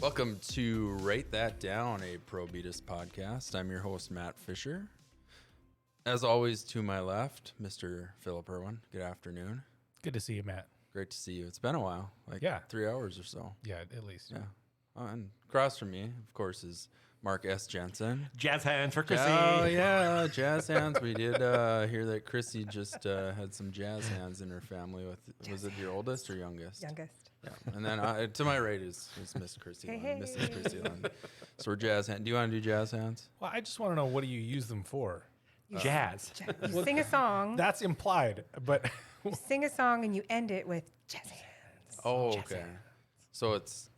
Welcome to Write That Down, a Pro Beatus podcast. I'm your host, Matt Fisher. As always, to my left, Mr. Philip Irwin. Good afternoon. Good to see you, Matt. Great to see you. It's been a while, like 3 hours or so. Yeah, at least. Yeah. And across from me, of course, is Mark S. Jensen. Jazz hands for Chrissy. Oh, yeah, jazz hands. We did hear that Chrissy just had some jazz hands in her family. Was it your oldest or youngest? Youngest. Yeah. And then to my right is Miss Chrissy Lund, Hey. Mrs. Chrissy Lund. So we're jazz hands. Do you want to do jazz hands? Well, I just want to know, what do you use them for? Jazz. You sing a song. That's implied, but You sing a song and you end it with jazz hands. Oh, okay. So it's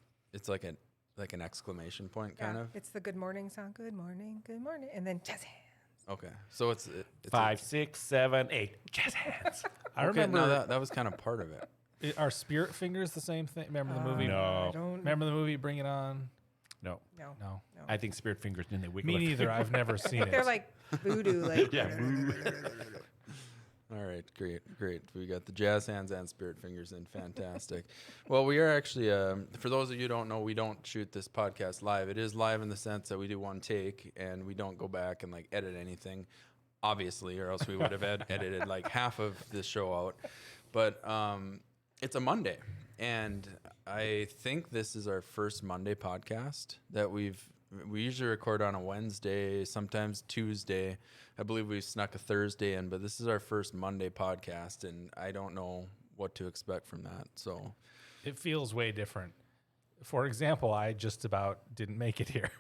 like an exclamation point, kind of. It's the good morning song. Good morning, and then jazz hands. Okay. So it's 5, 6, 7, 8. Jazz hands. I Okay, remember no, that was kind of part of it. Are Spirit Fingers the same thing? Remember the movie? No. I don't. Remember the movie Bring It On? No. No. I think spirit fingers didn't they wiggle. Me neither. I've never seen it. They're like voodoo, like. Yeah. All right, great. We got the jazz hands and spirit fingers in. Fantastic. Well, we are actually, for those of you who don't know, we don't shoot this podcast live. It is live in the sense that we do one take and we don't go back and like edit anything, obviously, or else we would have edited like half of the show out. But it's a Monday, and I think this is our first Monday podcast that we usually record on a Wednesday, sometimes Tuesday. I believe we snuck a Thursday in, but this is our first Monday podcast, and I don't know what to expect from that. So It feels way different. For example, I just about didn't make it here.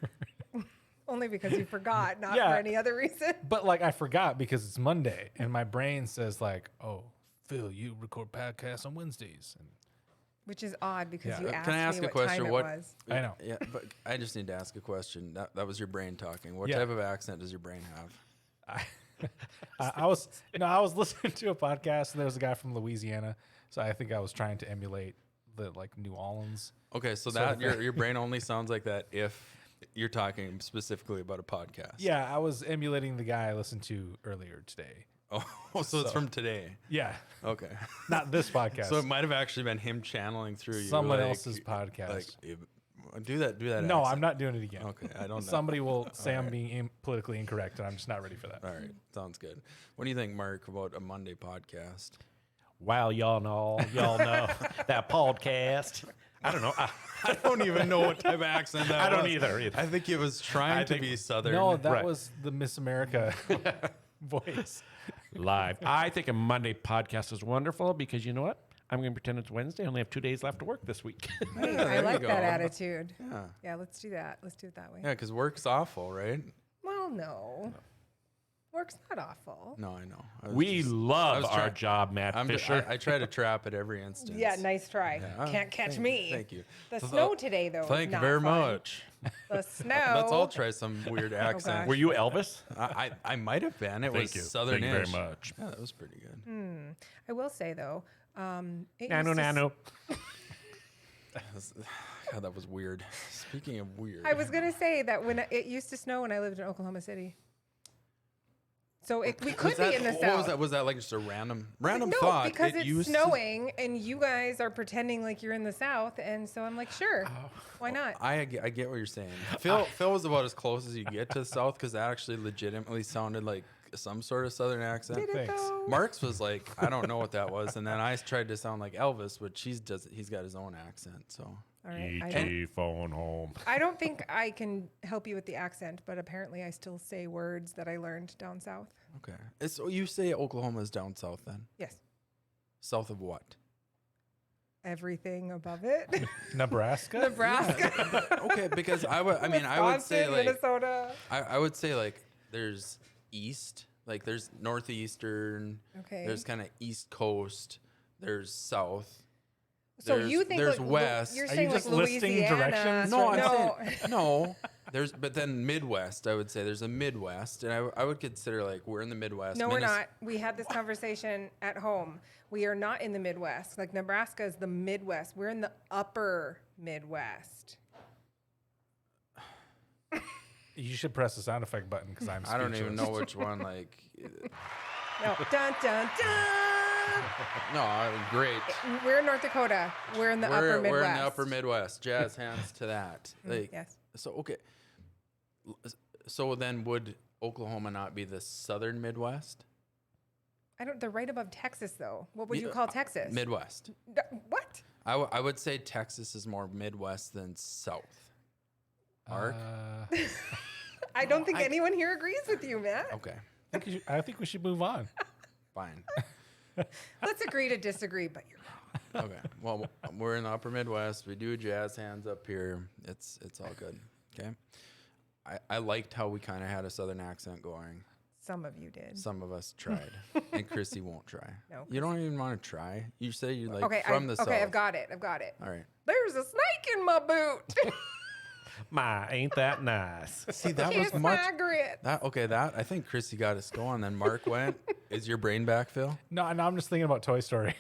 Only because you forgot, not Yeah. for any other reason. But like I forgot because it's Monday, and my brain says like, "Oh, Phil, you record podcasts on Wednesdays." And Which is odd because Yeah. you asked can I ask me a what question? time it What was. I know. Yeah, but I just need to ask a question. That was your brain talking. What Yeah. type of accent does your brain have? I was listening to a podcast, and there was a guy from Louisiana, so I think I was trying to emulate the like New Orleans. Okay, so Sort that of your brain only sounds like that if you're talking specifically about a podcast. Yeah, I was emulating the guy I listened to earlier today. Oh, so it's from today. Yeah, Okay. not this podcast. So it might have actually been him channeling through you. Someone like- else's podcast. Do that. no, accent. I'm not doing it again. Okay, I don't know. Somebody will say I'm being politically incorrect, and I'm just not ready for that. All right, sounds good. What do you think, Mark, about a Monday podcast? Wow, y'all know that podcast. I don't know. I don't even know what type of accent that I don't was. either. I think it was trying to think- be Southern. No, that Right. was the Miss America voice. Live. I think a Monday podcast is wonderful because you know what? I'm going to pretend it's Wednesday. I only have 2 days left to work this week. Hey, there I you like go. that attitude. Yeah, Yeah, let's do that. Let's do it that way. yeah, because work's awful, right? Well, no. Work's not awful. No, I know. I was We just- I love was our try- job, Matt Fisher. I try to trap at every instance. Yeah, nice try. Yeah. Can't catch Thank- me. Thank you. The So snow today, though. Thank you not very fun. much. The snow. Let's all try some weird accent. gosh. Were you Elvis? I might have been. It was Southern. Thank you very much. Yeah, that was pretty good. I will say though, it Nano, used to nano. God, that was weird. Speaking of weird, I was gonna say that when it used to snow when I lived in Oklahoma City, so we could be in the what south. was that? Was that like just a random No, thought? because It it's used to- snowing and you guys are pretending like you're in the south, and so I'm like, sure, why not? I get what you're saying. Phil was about as close as you get to the south because that actually legitimately sounded like some sort of Southern accent. Did it Thanks. though? Mark's was like, I don't know what that was, and then I tried to sound like Elvis, which he's got his own accent. So All right. E.T. phone home. I don't think I can help you with the accent, but apparently I still say words that I learned down south. okay, so you say Oklahoma is down south then? Yes, South of what? everything above it. Nebraska. Nebraska, Okay, because I would say Wisconsin, like Minnesota. I would say like there's east, like there's northeastern, Okay. there's kind of east coast, there's south. So there's- you think there's like west. You're Are you saying just like listing Louisiana. directions No, right I'm no. saying no. But then Midwest, I would say there's a Midwest, and I would consider like we're in the Midwest. No, we're not. We had this conversation at home. We are not in the Midwest. Like Nebraska is the Midwest. We're in the upper Midwest. You should press the sound effect button because I'm. I don't even speechless. know which one. Like, No. Dun dun dun. No, great. We're in North Dakota. We're in the upper Midwest. We're in the upper Midwest. Jazz hands to that. Like, yes. So okay. So then, would Oklahoma not be the southern Midwest? They're right above Texas, though. What would you call Texas? Midwest. What? I would say Texas is more Midwest than South. Mark. I don't think anyone here agrees with you, Matt. Okay. I think we should move on. Fine. Let's agree to disagree, but you're wrong. Okay. Well, we're in the upper Midwest. We do jazz hands up here. It's all good. Okay. I liked how we kind of had a southern accent going. Some of you did. Some of us tried, and Chrissy won't try. No, You don't even want to try. You say you like Okay, from the south. okay, I've got it. All right. There's a snake in my boot. My, ain't that nice? See, that Kiss was much. Margaret. That I think Chrissy got us going. Then Mark went. Is your brain back, Phil? No, I'm just thinking about Toy Story.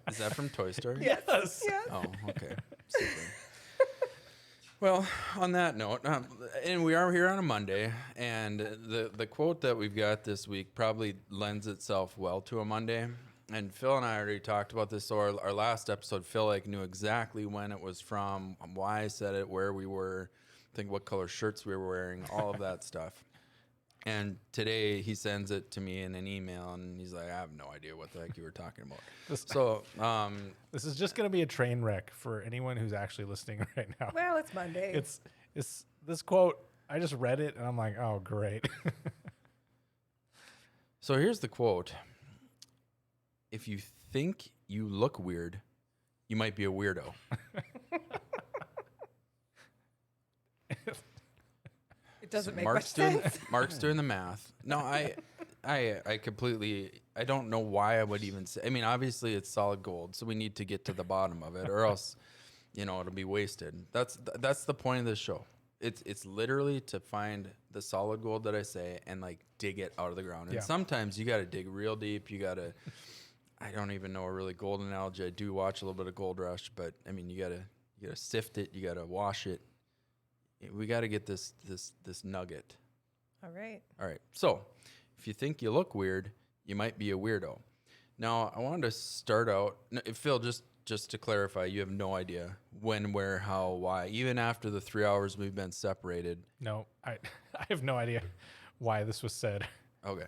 Is that from Toy Story? Yes. Yes. Oh, okay. Super. Well, on that note, and we are here on a Monday, and the quote that we've got this week probably lends itself well to a Monday. And Phil and I already talked about this. So our last episode, Phil knew exactly when it was from, why I said it, where we were, I think what color shirts we were wearing, all of that stuff. And today he sends it to me in an email, and he's like, I have no idea what the heck you were talking about. This is just going to be a train wreck for anyone who's actually listening right now. Well, it's Monday. It's this quote. I just read it, and I'm like, oh, great. So here's the quote. If you think you look weird, you might be a weirdo. It doesn't make much sense. Mark's doing the math. No, I completely, I don't know why I would even say, I mean, obviously it's solid gold, so we need to get to the bottom of it, or else, it'll be wasted. That's the point of this show. It's literally to find the solid gold that I say and like dig it out of the ground. And sometimes you got to dig real deep. You got to, I don't even know a really gold analogy. I do watch a little bit of Gold Rush, but I mean, you gotta sift it. You gotta wash it. We got to get this nugget. All right. So, if you think you look weird, you might be a weirdo. Now, I wanted to start out, Phil, just to clarify, you have no idea when, where, how, why, even after the 3 hours we've been separated. No, I have no idea why this was said. Okay.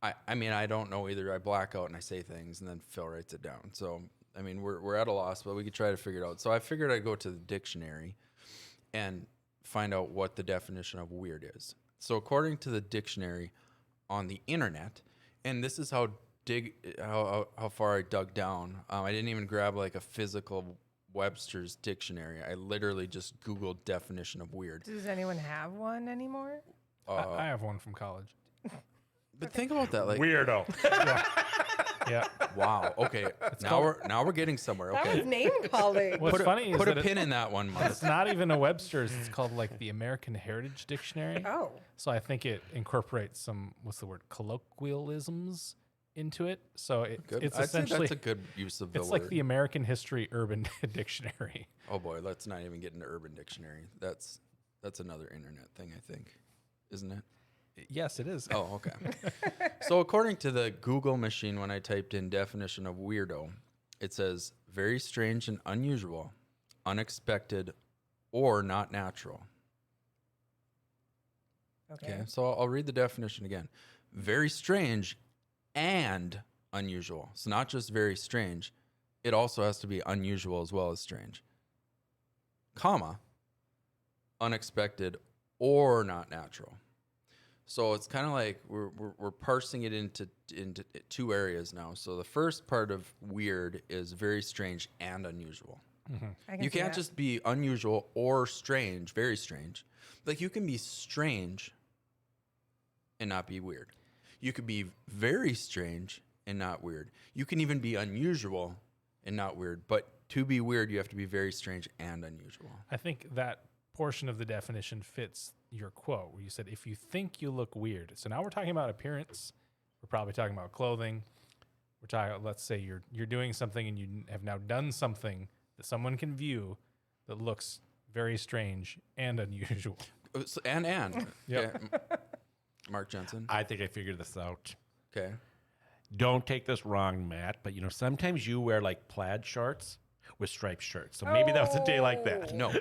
I mean, I don't know either. I black out and I say things, and then Phil writes it down. So, I mean, we're at a loss, but we could try to figure it out. So I figured I'd go to the dictionary and find out what the definition of weird is. So according to the dictionary on the internet, and this is how far I dug down. I didn't even grab like a physical Webster's dictionary. I literally just Googled definition of weird. Does anyone have one anymore? I have one from college. But think about that, like Weirdo. Yeah. wow. Okay, now we're getting somewhere. That Okay, was name calling. What's funny is put a that pin in that one, Mark. it's not even a Webster's. It's called like the American Heritage Dictionary. Oh. So I think it incorporates some, what's the word, colloquialisms into it. So Good. it's I'd say essentially, that's a good use of the it's word. like the American History Urban Dictionary. Oh boy, let's not even get into Urban Dictionary. That's another internet thing, I think, isn't it? Yes, it is. Oh, okay. So according to the Google machine, when I typed in definition of weirdo, it says very strange and unusual, unexpected, or not natural. Okay, so I'll read the definition again. Very strange and unusual. So not just very strange, it also has to be unusual as well as strange. Comma, unexpected or not natural. So it's kind of like we're parsing it into two areas now. So the first part of weird is very strange and unusual. Mm-hmm. You can't just be unusual or strange, very strange. Like you can be strange and not be weird. You could be very strange and not weird. You can even be unusual and not weird. But to be weird, you have to be very strange and unusual. I think that portion of the definition fits your quote where you said, if you think you look weird. So now we're talking about appearance. We're probably talking about clothing. We're talking, let's say you're doing something and you have now done something that someone can view that looks very strange and unusual. And. Yep. Okay. Mark Jensen. I think I figured this out. Okay. Don't take this wrong, Matt, but sometimes you wear like plaid shorts with striped shirts. So maybe that was a day like that. No.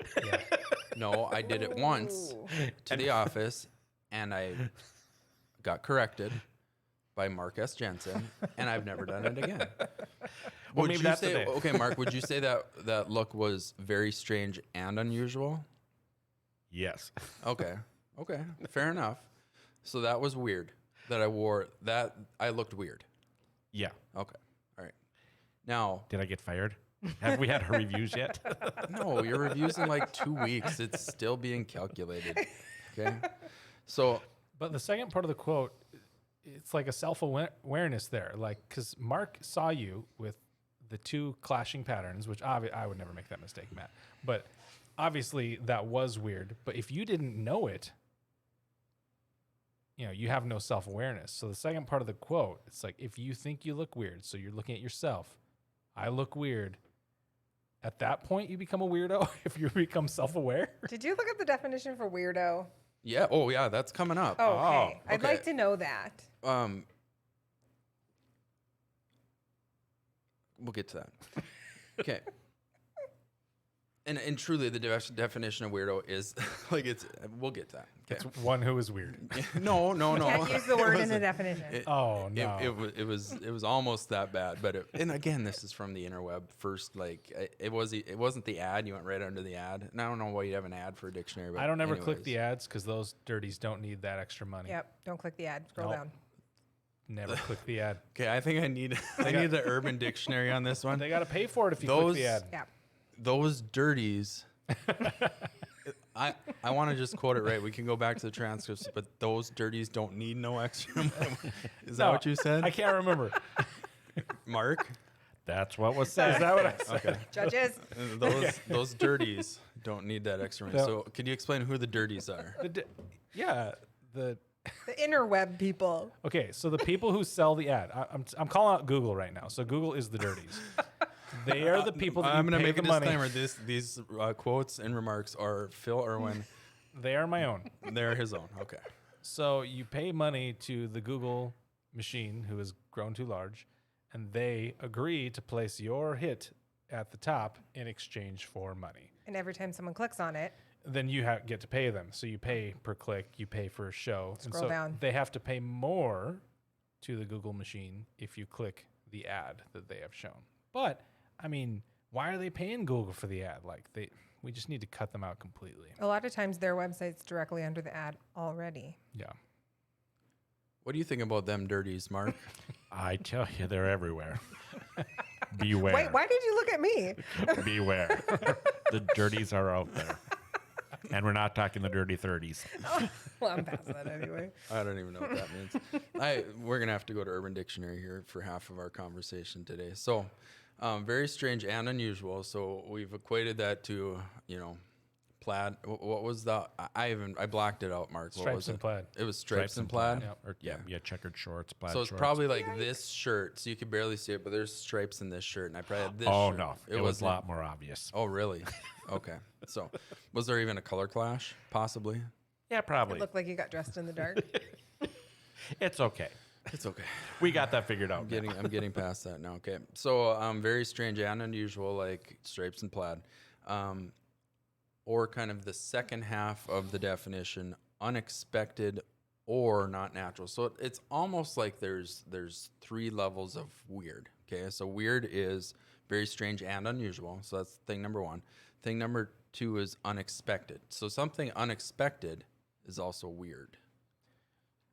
No, I did it once to the office, and I got corrected by Mark S. Jensen, and I've never done it again. Well, Would maybe you that's the say, day. okay, Mark, would you say that look was very strange and unusual? Yes. Okay, fair enough. So that was weird that I wore that. I looked weird. Yeah. Okay, all right. Now, Did I get fired? Have we had her reviews yet? no, your review's in like 2 weeks. It's still being calculated. Okay, so But the second part of the quote, it's like a self-awareness there. Like, because Mark saw you with the two clashing patterns, which I would never make that mistake, Matt. But obviously that was weird. But if you didn't know it, you have no self-awareness. So the second part of the quote, it's like, if you think you look weird, so you're looking at yourself, I look weird. At that point, you become a weirdo if you become self-aware. Did you look up the definition for weirdo? yeah, oh yeah, that's coming up. Oh, okay. I'd okay. like to know that. We'll get to that. Okay. And truly, the definition of weirdo is like we'll get to that. Okay. It's one who is weird. No. Can't use the It word in wasn't. the definition. Oh, no. It was almost that bad, but and again, this is from the interweb. First, it wasn't the ad. You went right under the ad, and I don't know why you have an ad for a dictionary. But I don't ever click anyways. the ads because those dirties don't need that extra money. Yep. Don't click the ad. Scroll Nope. down. Never click the ad. Okay, I think I need the Urban Dictionary on this one. They got to pay for it if you Those- click the ad. Yeah. Those dirties. I want to just quote it right. We can go back to the transcripts, but those dirties don't need no extra money. Is that No, what you said, I can't remember. Mark? That's what was said. Is that what I said? Okay. Judges. Those dirties don't need that extra money. No. So, can you explain who the dirties are? The interweb people. Okay, so the people who sell the ad, I'm calling out Google right now. So Google is the dirties. They are the people that I'm you going to pay make a the money. disclaimer. These quotes and remarks are Phil Irwin. They are my own. They're his own. Okay. So you pay money to the Google machine, who has grown too large, and they agree to place your hit at the top in exchange for money. And every time someone clicks on it, Then you get to pay them. So you pay per click, you pay for a show. And Scroll so down. they have to pay more to the Google machine if you click the ad that they have shown. But I mean, why are they paying Google for the ad? We just need to cut them out completely. a lot of times their website's directly under the ad already. Yeah. What do you think about them dirties, Mark? I tell you, they're everywhere. Beware. Wait, why did you look at me? Beware. The dirties are out there. And we're not talking the dirty 30s. Well, I'm past that anyway. I don't even know what that means. We're going to have to go to Urban Dictionary here for half of our conversation today. So, very strange and unusual. So we've equated that to, plaid. What was the? I blacked it out, Mark. What Stripes was and it? plaid. It was stripes and plaid. Yep. Or, yeah, checkered shorts, plaid So it's shorts. probably like this shirt. So you could barely see it, but there's stripes in this shirt, and I probably had this. Oh, shirt. no. It was a wasn't- lot more obvious. Oh, really? Okay. So, was there even a color clash? Possibly. Yeah, It probably. looked like you got dressed in the dark. It's okay. It's okay. We got that figured out. I'm getting past that now. Okay. So, very strange and unusual, like stripes and plaid. Or kind of the second half of the definition, unexpected or not natural. So it's almost like there's 3 levels of weird. Okay. So weird is very strange and unusual. So that's thing number 1. Thing number 2 is unexpected. So something unexpected is also weird.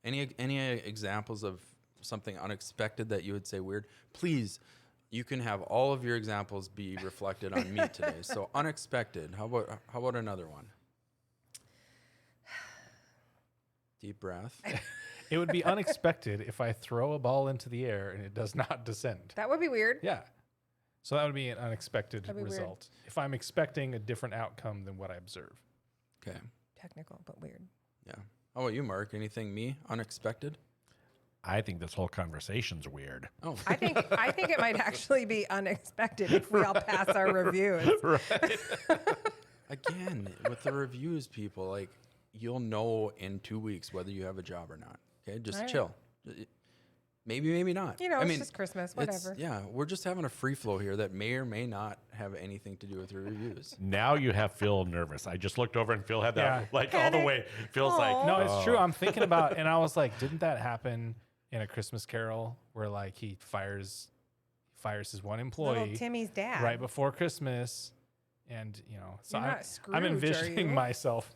Any examples of something unexpected that you would say weird? Please, you can have all of your examples be reflected on me today. So unexpected. How about another one? Deep breath. It would be unexpected if I throw a ball into the air and it does not descend. That would be weird. Yeah. So that would be an unexpected That'd be weird. result. If I'm expecting a different outcome than what I observe. Okay. Technical, but weird. Yeah. How about you, Mark? Anything unexpected? I think this whole conversation's weird. Oh, I think it might actually be unexpected if we all pass our reviews. again, with the reviews, people, like, you'll know in 2 weeks whether you have a job or not. Okay, just All right. chill. Maybe, maybe not. You know, I it's mean, just Christmas, it's- whatever. yeah, we're just having a free flow here that may or may not have anything to do with your reviews. Now you have Phil nervous. I just looked over and Phil had that Yeah. like all the Panic. way. Phil's like, Aw. No, it's true. I'm thinking about, and I was like, didn't that happen in A Christmas Carol where like he fires his one Little employee Timmy's dad. right before Christmas, and you know, so You're I'm, not Scrooge, I'm are envisioning you? myself.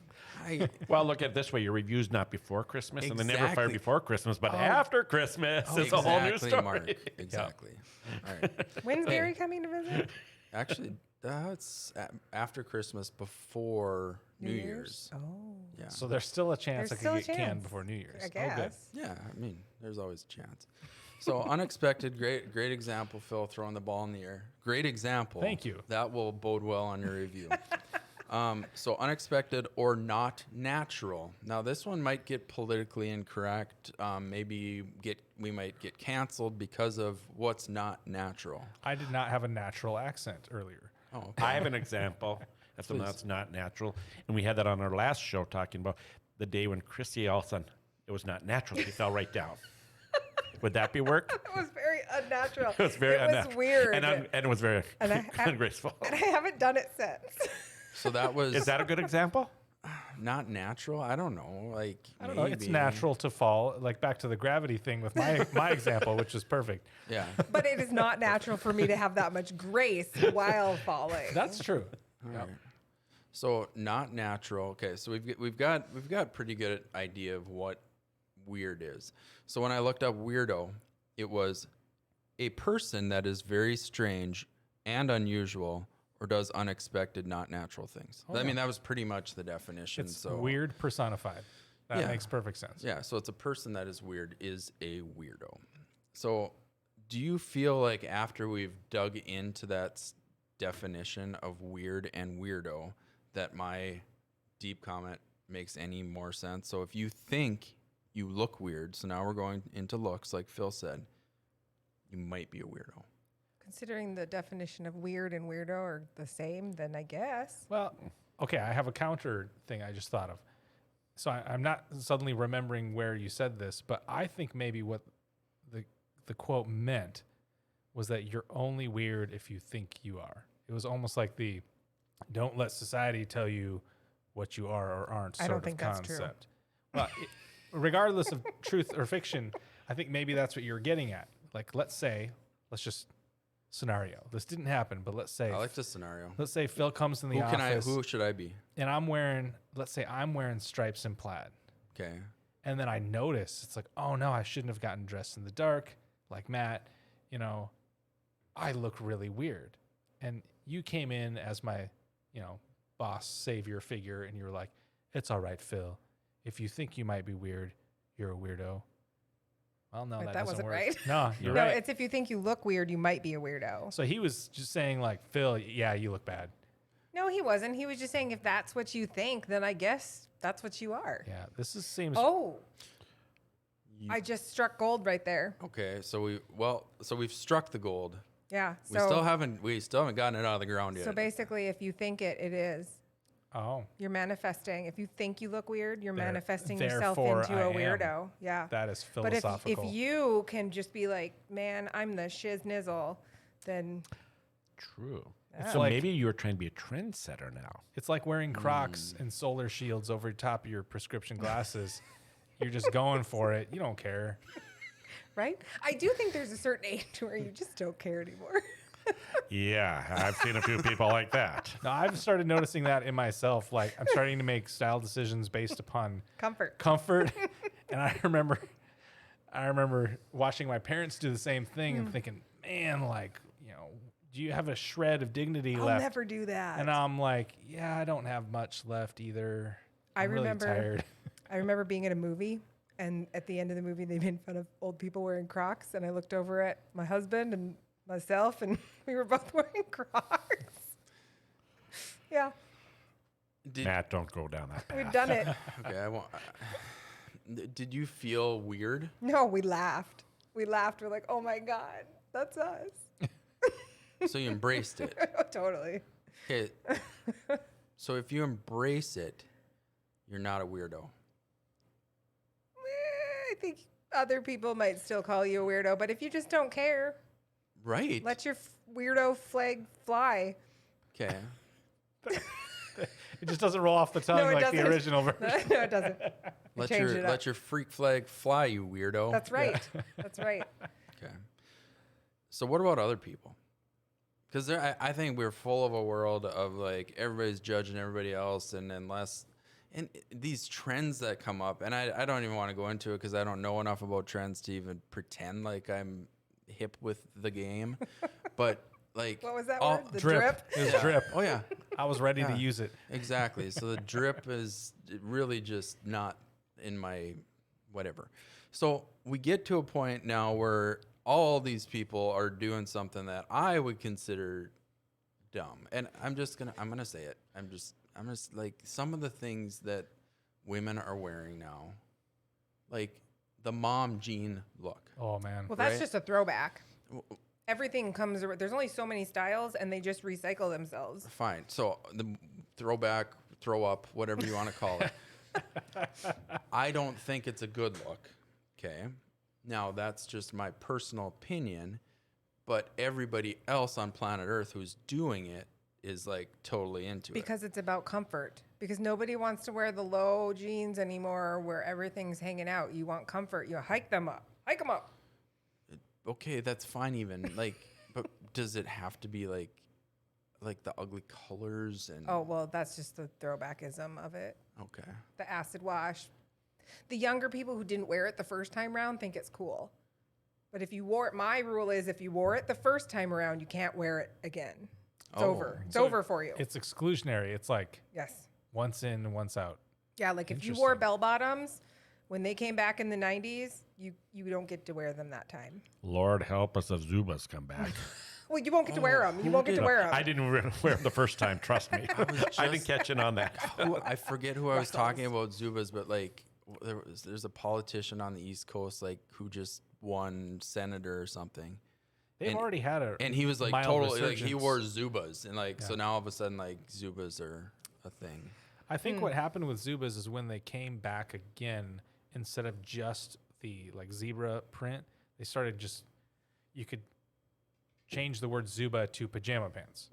I, well, look at it this way: your review's not before Christmas, and they never fire Exactly. before Christmas, but Oh. after Christmas, it's a whole new exactly, story. Mark. Exactly. All right. When's Hey. Gary coming to visit? Actually, it's after Christmas, before New Year's. Oh, Yeah. So there's still a chance There's I could still a get canned chance, before New Year's. I Oh, good. guess. Yeah, I mean, there's always a chance. So unexpected, great example, Phil, throwing the ball in the air. Great example. Thank you. That will bode well on your review. So unexpected or not natural. Now this one might get politically incorrect. We might get canceled because of what's not natural. I did not have a natural accent earlier. Oh, okay. I have an example of something that's not natural, and we had that on our last show talking about the day when Chrissy all of a sudden it was not natural. She fell right down. Would that be work? It was very unnatural. It was very unnatural. weird. And it was very And I- ungraceful. and I haven't done it since. So that was Is that a good example? not natural. I don't know. Like I don't know. It's maybe. natural to fall, like back to the gravity thing with my example, which is perfect. Yeah. But it is not natural for me to have that much grace while falling. That's true. All Yep. right. So not natural. Okay, so we've got pretty good idea of what weird is. So when I looked up weirdo, it was a person that is very strange and unusual or does unexpected, not natural things. I mean, that was pretty much the definition. It's so weird personified. That Yeah. makes perfect sense. Yeah, so it's a person that is weird is a weirdo. So do you feel like after we've dug into that definition of weird and weirdo that my deep comment makes any more sense? So if you think you look weird, so now we're going into looks like Phil said, you might be a weirdo. Considering the definition of weird and weirdo are the same, then I guess. Well, okay, I have a counter thing I just thought of. So I'm not suddenly remembering where you said this, but I think maybe what the quote meant was that you're only weird if you think you are. It was almost like the don't let society tell you what you are or aren't I sort don't of think that's true. concept. Well, regardless of truth or fiction, I think maybe that's what you're getting at. Like, let's just scenario. This didn't happen, but let's say I like this scenario. let's say Phil comes in the Who office who should I be? and let's say I'm wearing stripes and plaid. Okay. And then I notice it's like, oh no, I shouldn't have gotten dressed in the dark like Matt. You know, I look really weird. And you came in as my, boss savior figure, and you're like, it's all right, Phil. If you think you might be weird, you're a weirdo. Well, no, Wait, that that doesn't wasn't work. right. No, you're No, right. it's if you think you look weird, you might be a weirdo. So he was just saying like, Phil, yeah, you look bad. No, he wasn't. He was just saying if that's what you think, then I guess that's what you are. Yeah, this seems. Oh, You- I just struck gold right there. Okay, so we've struck the gold. Yeah. We still haven't gotten it out of the ground yet. So basically, if you think it is. Oh, You're manifesting. If you think you look weird, you're There- manifesting yourself therefore into I a am. weirdo. Yeah. that is But if philosophical. you can just be like, man, I'm the shiz nizzle, then True. Yeah. So Like- maybe you were trying to be a trendsetter now. It's like wearing Crocs and solar shields over top of your prescription glasses. You're just going for it. You don't care. right? I do think there's a certain age where you just don't care anymore. Yeah, I've seen a few people like that. No, I've started noticing that in myself. Like I'm starting to make style decisions based upon Comfort. comfort. And I remember watching my parents do the same thing and thinking, man, like, do you have a shred of dignity I'll left? never do that. And I'm like, yeah, I don't have much left either. I'm really tired. I remember being in a movie, and at the end of the movie, they made fun of old people wearing Crocs, and I looked over at my husband and myself, and we were both wearing Crocs. Yeah, Matt, don't go down that path. we've done it. Okay, I won't. Did you feel weird? No, we laughed. We laughed. We're like, oh my God, that's us. So you embraced it. Totally. Okay. So if you embrace it, you're not a weirdo. I think Other people might still call you a weirdo, but if you just don't care, Right. let your weirdo flag fly. Okay. It just doesn't roll off the tongue No, it like the doesn't. original version. No, it doesn't. Changed it up. Let your freak flag fly, you weirdo. That's right. That's right. Okay. So what about other people? Because I think we're full of a world of like everybody's judging everybody else, and these trends that come up, and I don't even want to go into it because I don't know enough about trends to even pretend like I'm hip with the game. But like, What was that all- word? The Drip. drip? It was Yeah. drip. Oh yeah, I was ready Yeah. to use it. exactly. So the drip is really just not in my whatever. So we get to a point now where all these people are doing something that I would consider dumb, and I'm gonna say it. I'm just like some of the things that women are wearing now, like the mom jean look. Oh man. Well, that's Right? just a throwback. Everything comes. There's only so many styles, and they just recycle themselves. Fine. So the throwback, throw up, whatever you want to call it. I don't think it's a good look. Okay. Now that's just my personal opinion, but everybody else on planet Earth who's doing it is like totally into it. Because it's about comfort. Because nobody wants to wear the low jeans anymore where everything's hanging out. You want comfort. You hike them up. Hike them up. Okay, that's fine even. Like, but does it have to be like the ugly colors and Oh, well, that's just the throwbackism of it. okay. The acid wash. The younger people who didn't wear it the first time around think it's cool. But if you wore it, my rule is if you wore it the first time around, you can't wear it again. It's Oh. over. It's So over for you. It's exclusionary. It's like Yes. once in, once out. Yeah, like if you wore Interesting. bell bottoms when they came back in the 90s, you don't get to wear them that time. Lord help us if Zubas come back. Well, you won't get to wear them. You won't get to wear them. I didn't wear them the first time. Trust me. I didn't just- catch in on that. I forget who I was talking about Zubas, but like there's a politician on the East Coast like who just won senator or something. They've And- already had a And he was like mild totally like he resurgence. wore Zubas and like so Yeah. now all of a sudden like Zubas are a thing. I think what happened with Zubas is when they came back again, instead of just the like zebra print, they started just you could change the word Zuba to pajama pants.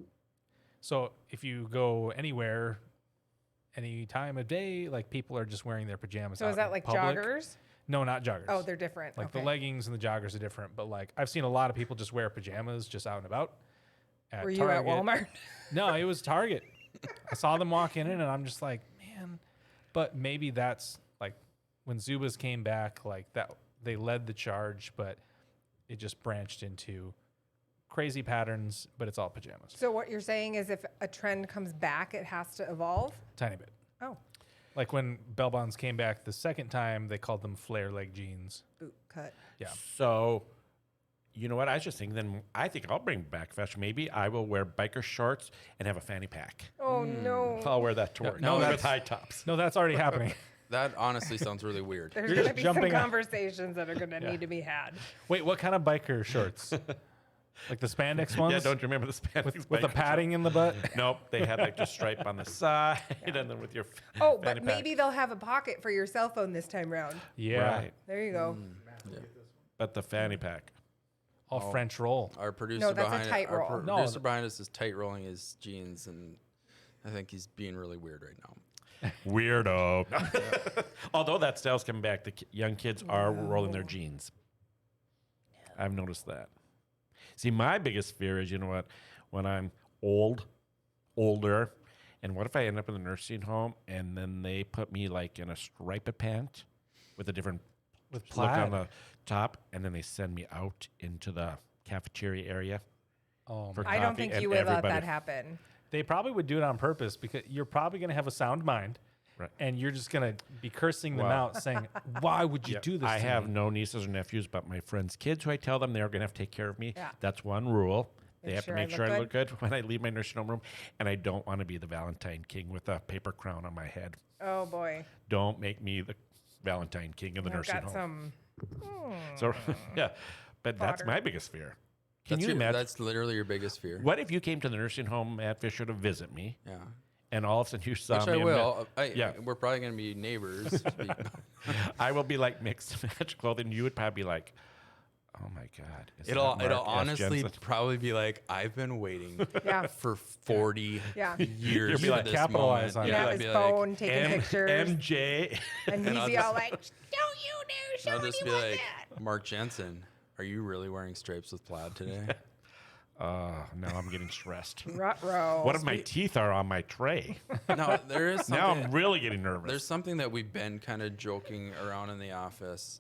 So if you go anywhere, any time of day, like people are just wearing their pajamas. So out is that in like public. joggers? No, not joggers. Oh, they're different. like okay. the leggings and the joggers are different. But like I've seen a lot of people just wear pajamas just out and about. Were you at Target. Walmart? No, it was Target. I saw them walking in, and I'm just like, man. But maybe that's like when Zubas came back, like that they led the charge, but it just branched into crazy patterns. But it's all pajamas, So what you're saying is if a trend comes back, it has to evolve? tiny bit. Oh, Like when bell bonds came back the second time, they called them flare leg jeans. boot cut. Yeah, So, you know what? I was just thinking. Then I think I'll bring back fashion. Maybe I will wear biker shorts and have a fanny pack. Oh, no. I'll wear that to Yeah, work. no, No, that's- with high tops. no, that's already happening. That honestly sounds really weird. There's You're going to just be some jumping on- conversations that are going to need to be had. Wait, what kind of biker shorts? Like the spandex ones? Yeah, don't you remember the Spanish with the biker padding in the butt? shorts? Nope, they had like just stripe on the side, and then with your Oh, fanny but pack. maybe they'll have a pocket for your cell phone this time round. Yeah, Right, There you go. but the fanny pack. all French roll. Our producer No, that's a behind tight our roll. No, producer behind us is tight rolling his jeans, and I think he's being really weird right now. Weirdo. Although that style's coming back, the young kids are rolling their jeans. I've noticed that. See, my biggest fear is, you know what, when I'm older, and what if I end up in the nursing home and then they put me like in a striped pant with a different With look on plaid. the top, and then they send me out into the cafeteria area Oh, for I don't coffee, think and you would let everybody- that happen. they probably would do it on purpose because you're probably going to have a sound mind, Right. and you're just going to be cursing them Wow. out, saying, "Why would you Yeah, do this?" I to have me?" no nieces or nephews, but my friends' kids who I tell them they're going to have to take care of me. Yeah. That's one rule. They Make have sure to I make look sure I good. look good when I leave my nursing home room, and I don't want to be the Valentine King with a paper crown on my head. Oh, boy. Don't make me the Valentine King in the I've nursing got home. some. So yeah, but that's Fodder. my biggest fear. Can That's you imagine? That's literally your biggest fear. What if you came to the nursing home at Fisher to visit me, Yeah. and all of a sudden you saw Which me. I in will. Yeah. We're probably going to be neighbors. I will be like mixed match clothing. You would probably be like, oh my God. is It'll that Mark F. honestly Jensen? probably be like, I've been waiting Yeah. for 40 Yeah. years You'll be for like, this capitalize moment. on it. Yeah, I'd his be phone taking pictures, MJ. and and I'll he's all just- like, "Don't you dare I'll show just be anyone like, that." Mark Jensen, are you really wearing stripes with plaid today? No, I'm getting stressed. Ruh-roh. What if my teeth are on my tray? No, there is something. Now I'm really getting nervous. There's something that we've been kind of joking around in the office,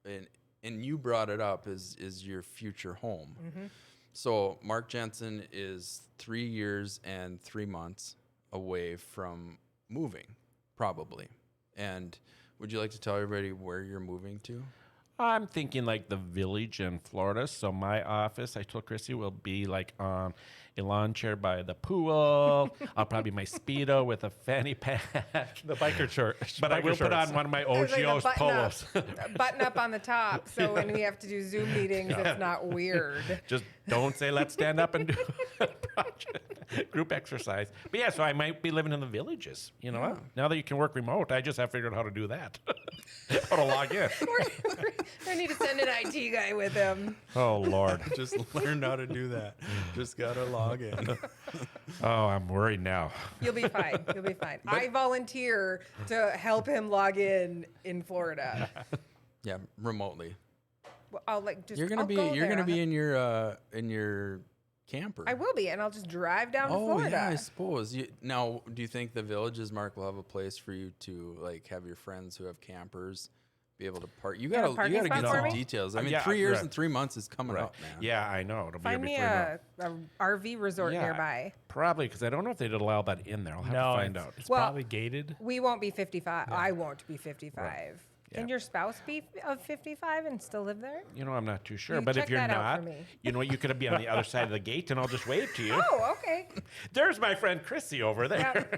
and you brought it up, is your future home. So Mark Jensen is 3 years and 3 months away from moving, probably. And would you like to tell everybody where you're moving to? I'm thinking like the village in Florida. So my office, I told Chrissy, will be like on a lawn chair by the pool. I'll probably my Speedo with a fanny pack. The biker short. But I will put on one of my There's like a OGO's polos. button up on the top, so when we have to do Zoom meetings, it's not weird. Just don't say let's stand up and do a project, group exercise. But yeah, so I might be living in the villages. You know, now that you can work remote, I just have figured out how to do that. How to log in. I need to send an IT guy with him. Oh Lord. Just learned how to do that. Just gotta log in. Oh, I'm worried now. You'll be fine. You'll be fine. I volunteer to help him log in Florida. Yeah, remotely. Well, I'll like just. You're gonna I'll be go there. in your camper. I will be, and I'll just drive down to Oh Florida. yeah, I suppose. Now, do you think the villages, Mark, will have a place for you to like have your friends who have campers be able to park? You have a gotta parking get spot some for me? details. I mean, Yeah, 3 years right. and 3 months is coming Right. up, man. Yeah, I know. It'll Find be me every 3 a months. RV resort Yeah. nearby. Probably because I don't know if they'd allow that in there. I'll have No, to find out. It's Well- probably gated. We won't be 55. I won't be 55. Can Yeah. your spouse be of 55 and still live there? You know, I'm not too sure. You But if check you're that out for not, me. you know, you could be on the other side of the gate, and I'll just wave to you. Oh, okay. There's my friend Chrissy over there.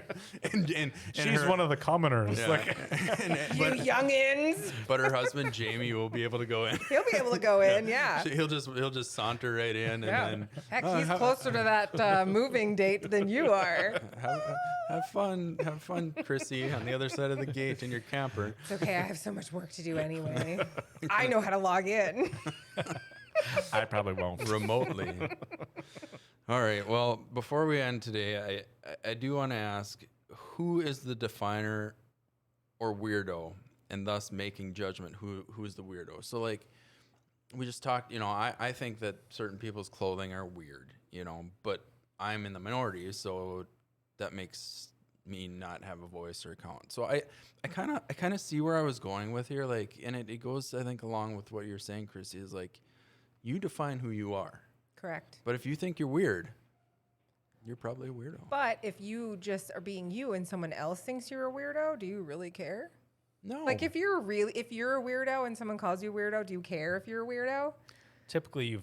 Yeah. and She's one of the commoners. yeah. Like, You youngins. But her husband Jamie will be able to go in. He'll be able to go in, yeah. He'll just saunter right in, Yeah. and then Heck, he's closer to that moving date than you are. have fun, Chrissy, on the other side of the gate in your camper. It's okay. I have so much work to do anyway. I know how to log in. I probably won't. Remotely. All right. Well, before we end today, I do want to ask, who is the definer or weirdo, and thus making judgment who's the weirdo? So like we just talked, I think that certain people's clothing are weird, but I'm in the minority, so that makes me not have a voice or count. So I kind of see where I was going with here, like, and it goes, I think, along with what you're saying, Chrissy, is like, you define who you are. Correct. But if you think you're weird, you're probably a weirdo. But if you just are being you and someone else thinks you're a weirdo, do you really care? No. Like if you're a weirdo and someone calls you a weirdo, do you care if you're a weirdo? typically,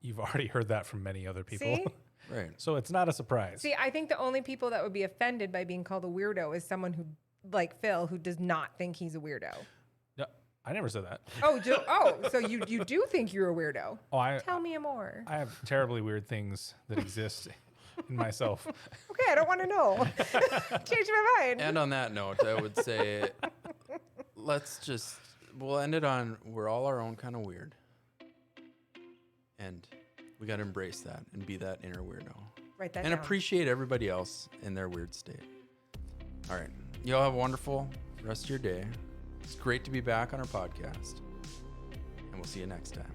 you've already heard that from many other people. See? Right. So it's not a surprise. See, I think the only people that would be offended by being called a weirdo is someone who, like Phil, who does not think he's a weirdo. No, I never said that. So you do think you're a weirdo? Oh, Tell me more. I have terribly weird things that exist in myself. Okay, I don't want to know. Change my mind. And on that note, I would say we'll end it on, we're all our own kind of weird. And we got to embrace that and be that inner weirdo. Write that And down. appreciate everybody else in their weird state. All right. Y'all have a wonderful rest of your day. It's great to be back on our podcast. And we'll see you next time.